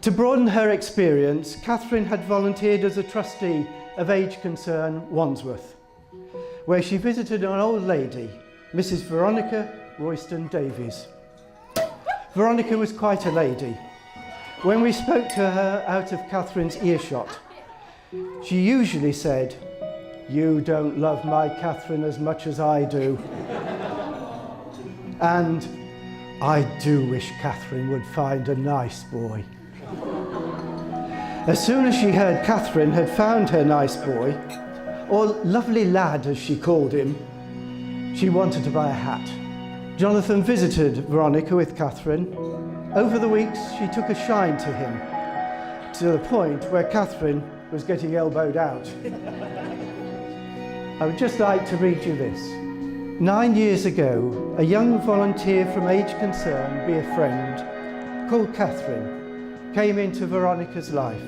To broaden her experience, Kathryn had volunteered as a trustee of Age Concern Wandsworth, where she visited an old lady, Mrs. Veronica Royston Davies. Veronica was quite a lady. When we spoke to her out of Kathryn's earshot, she usually said, "You don't love my Kathryn as much as I do." And "I do wish Kathryn would find a nice boy." As soon as she heard Kathryn had found her nice boy, or lovely lad as she called him, she wanted to buy a hat. Jonathan visited Veronica with Kathryn. Over the weeks, she took a shine to him, to the point where Kathryn was getting elbowed out. I would just like to read you this. 9 years ago, a young volunteer from Age Concern, Be a Friend, called Kathryn, came into Veronica's life.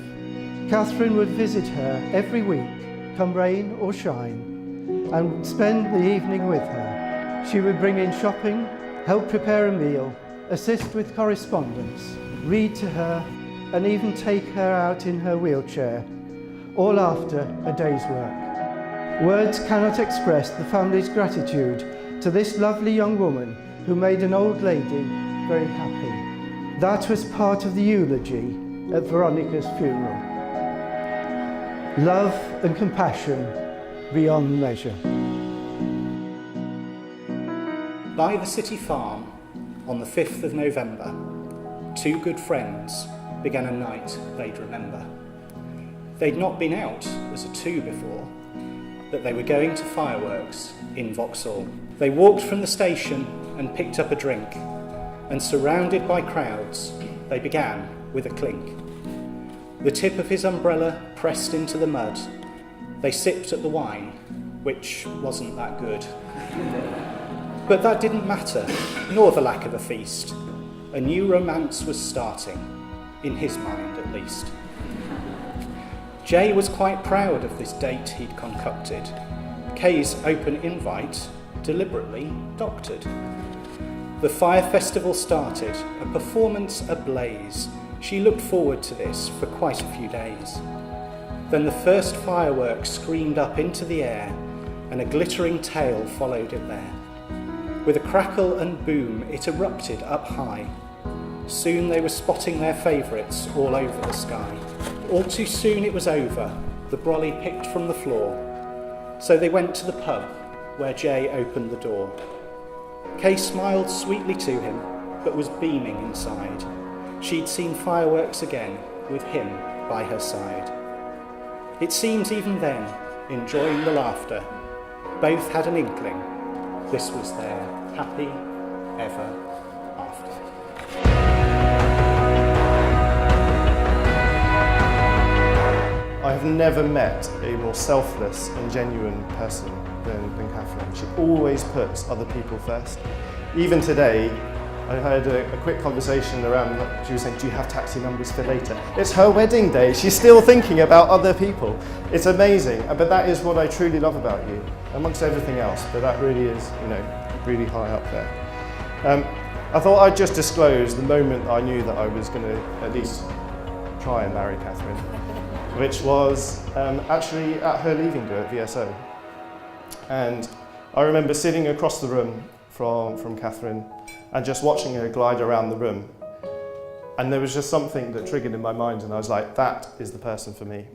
Kathryn would visit her every week, come rain or shine, and spend the evening with her. She would bring in shopping, help prepare a meal, assist with correspondence, read to her, and even take her out in her wheelchair, all after a day's work. Words cannot express the family's gratitude to this lovely young woman who made an old lady very happy. That was part of the eulogy at Veronica's funeral. Love and compassion beyond measure. By the city farm, on the 5th of November, two good friends began a night they'd remember. They'd not been out as a two before, but they were going to fireworks in Vauxhall. They walked from the station and picked up a drink, and surrounded by crowds, they began with a clink. The tip of his umbrella pressed into the mud. They sipped at the wine, which wasn't that good. But that didn't matter, nor the lack of a feast. A new romance was starting, in his mind at least. Jay was quite proud of this date he'd concocted. Kay's open invite, deliberately doctored. The fire festival started, a performance ablaze. She looked forward to this for quite a few days. Then the first fireworks screamed up into the air, and a glittering tail followed it there. With a crackle and boom, it erupted up high. Soon they were spotting their favourites all over the sky. All too soon it was over, the brolly picked from the floor. So they went to the pub, where Jay opened the door. Kay smiled sweetly to him, but was beaming inside. She'd seen fireworks again, with him by her side. It seems even then, enjoying the laughter, both had an inkling this was their happy ever after. I have never met a more selfless and genuine person than Kathryn. She always puts other people first. Even today, I had a quick conversation around, she was saying, "Do you have taxi numbers for later?" It's her wedding day, she's still thinking about other people. It's amazing, but that is what I truly love about you, amongst everything else, but that really is, really high up there. I thought I'd just disclose the moment I knew that I was going to at least try and marry Kathryn, which was actually at her leaving do at VSO. And I remember sitting across the room from Kathryn and just watching her glide around the room. And there was just something that triggered in my mind, and I was like, that is the person for me.